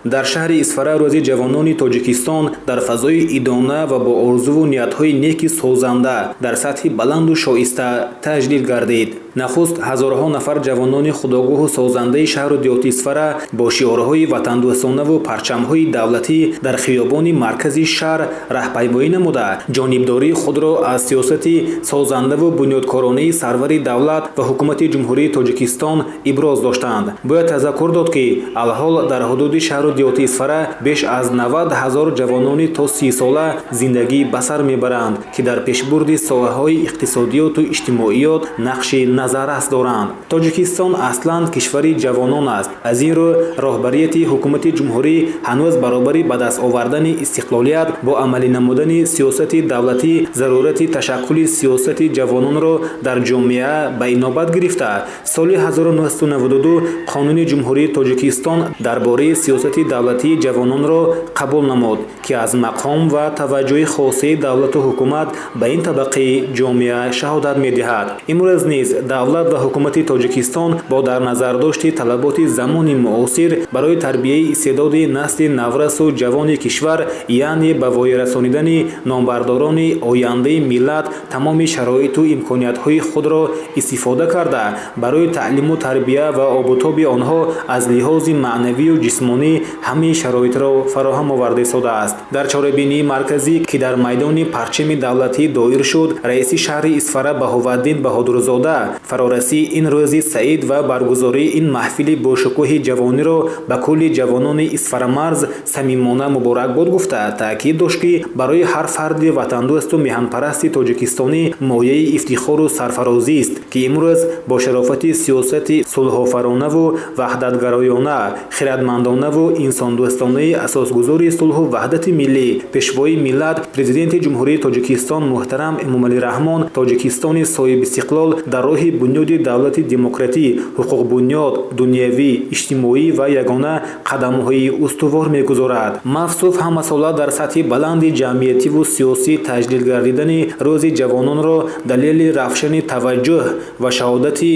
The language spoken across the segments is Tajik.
дар шаҳри Исфара рӯзи ҷавонони Тоҷикистон дар фазои идона ва бо орзуву ниятҳои неки созанда дар сатҳи баланду шоиста таҷлил гардид. нахуст ҳазорҳо нафар ҷавонони худогоҳу созандаи шаҳру диёти Исфара бо шиорҳои ватандӯстонаву парчамҳои давлатӣ дар хиёбони маркази шаҳр раҳпаймоӣ намуда ҷонибдории худро аз сиёсати созандаву бунёдкоронаи сарвари давлат ва ҳукумати ҷумҳурии Тоҷикистон иброз доштанд. бояд тазаккур дод ки алҳол дар ҳудуди шаҳру диёти Исфара беш аз 90 000 ҷавонони то 30 сола зиндагӣ ба сар мебаранд ки дар пешбурди соҳаҳои иқтисодиёту иҷтимоиёт нақши назаррас доранд. Тоҷикистон аслан кишвари ҷавонон аст. аз ин рӯ роҳбарияти ҳукумати ҷумҳурӣ ҳанӯз баробари ба даст овардани истиқлолият бо амалӣ намудани сиёсати давлатӣ зарурати ташаккули сиёсати ҷавононро дар ҷомеа ба инобат гирифта. соли 1992 қонуни ҷумҳурии Тоҷикистон дар бораи сиёсати давлатии ҷавононро қабул намуд ки аз мақом ва таваҷҷӯҳи хосии давлату ҳукумат ба ин табақаи ҷомеа шаҳодат медиҳад. имрӯз низ давлат ва ҳукумати Тоҷикистон бо дар назардошти талаботи замони муосир барои тарбияи истеъдоди насли наврасу ҷавони кишвар, яъне ба воя расонидани номбардорони ояндаи миллат тамоми шароиту имкониятҳои худро истифода карда барои таълиму тарбия ва обутоби онҳо аз лиҳози маънавию ҷисмонӣ ҳамаи шароитро фароҳам оварда истодааст. дар чорабинии марказӣ ки дар майдони парчами давлатӣ доир шуд, раиси шаҳри Исфара Баҳоваддин Баҳодурзода фарорасии ин рӯзи саид ва баргузории ин маҳфили бошукӯҳи ҷавониро ба кулли ҷавонони Исфарамарз самимона муборакбод гуфта таъкид дошт ки барои ҳар фарди ватандӯсту меҳанпарасти тоҷикистонӣ мояи ифтихору сарфарозист ки имрӯз бо шарофати сиёсати сулҳофаронаву ваҳдатгароёна, хиратмандонаву инсондӯстонаи асосгузори сулҳу ваҳдати миллӣ пешвои миллат президенти ҷумҳурии Тоҷикистон муҳтарам Эмомалӣ Раҳмон Тоҷикистони соҳибистиқлол дар роҳи бунёди давлати демократӣ, ҳуқуқбунёд, дунявӣ, иҷтимоӣ ва ягона қадамҳои устувор мегузорад. мафсуф ҳамасола дар сатҳи баланди ҷамъиятиву сиёсӣ таҷлил гардидани рӯзи ҷавононро далели рафшани таваҷҷӯҳ ва шаҳодати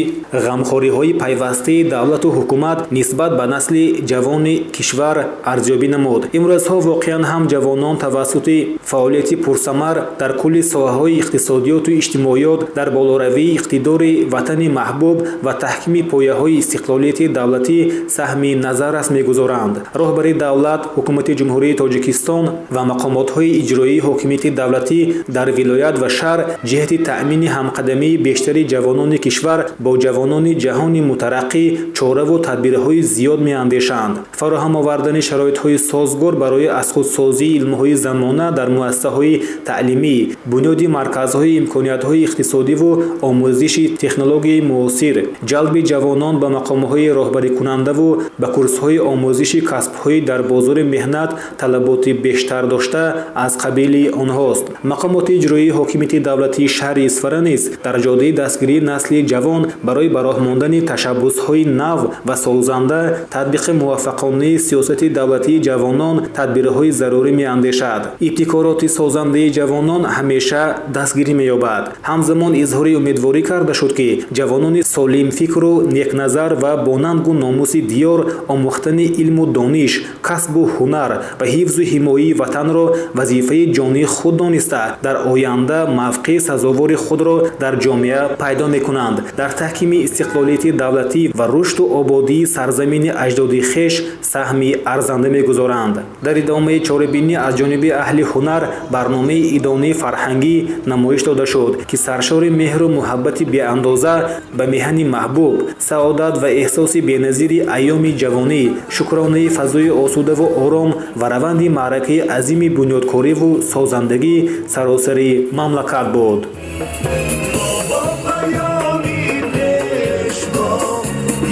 ғамхориҳои пайвастаи давлату ҳукумат нисбат ба насли ҷавони кишвар арзёбӣ намуд. имрӯзҳо воқеан ҳам ҷавонон тавассути фаъолияти пурсамар дар кулли соҳаҳои иқтисодиёту иҷтимоиёт дар болоравии иқтидори ватани маҳбуб ва таҳкими пояҳои истиқлолияти давлатӣ саҳми назаррас мегузоранд. роҳбари давлат, ҳукумати ҷумҳурии Тоҷикистон ва мақомотҳои иҷроии ҳокимияти давлатӣ дар вилоят ва шаҳр ҷиҳати таъмини ҳамқадамии бештари ҷавонони кишвар бо ҷавонони ҷаҳони мутараққӣ чораву тадбирҳои зиёд меандешанд. фароҳам овардани шароитҳои созгор барои аз худсозии илмҳои замона дар муассисаҳои таълимӣ, бунёди марказҳои имкониятҳои иқтисодиву омӯзиши технологияи муосир, ҷалби ҷавонон ба мақомҳои роҳбарикунандаву ба курсҳои омӯзиши касбҳои дар бозори меҳнат талаботи бештар дошта аз қабили онҳост. мақомоти иҷроии ҳокимияти давлатии шаҳри Исфара низ дар ҷоддаи дастгирии насли ҷавон барои ба роҳ мондани ташаббусҳои нав ва созанда татбиқи муваффақонаи сиёсати давлатии ҷавонон тадбирҳои зарурӣ меандешад. ибтикороти созандаи ҷавонон ҳамеша дастгирӣ меёбад. ҳамзамон изҳори умедворӣ карда шуд ки ҷавонони солимфикру некназар ва бо нангу номуси диёр омӯхтани илму дониш, касбу ҳунар ва ҳифзу ҳимояи ватанро вазифаи ҷонии худ дониста дар оянда мавқеи сазовори худро дар ҷомеа пайдо мекунанд. дар таҳкими истиқлолияти давлатӣ ва рушду ободии сарзамини аҷдоди хеш саҳми арзанда мегузоранд. дар идомаи чорабинӣ аз ҷониби аҳли ҳунар барномаи идонаи фарҳангӣ намоиш дода шуд ки саршори меҳру муҳаббати беандоза ба меҳани маҳбуб, саодат ва эҳсоси беназири айёми ҷавонӣ, шукронаи фазои осудаву ором ва раванди маъракаи азими бунёдкориву созандагӣ саросари мамлакат буд.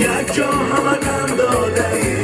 یک جا همه کم داده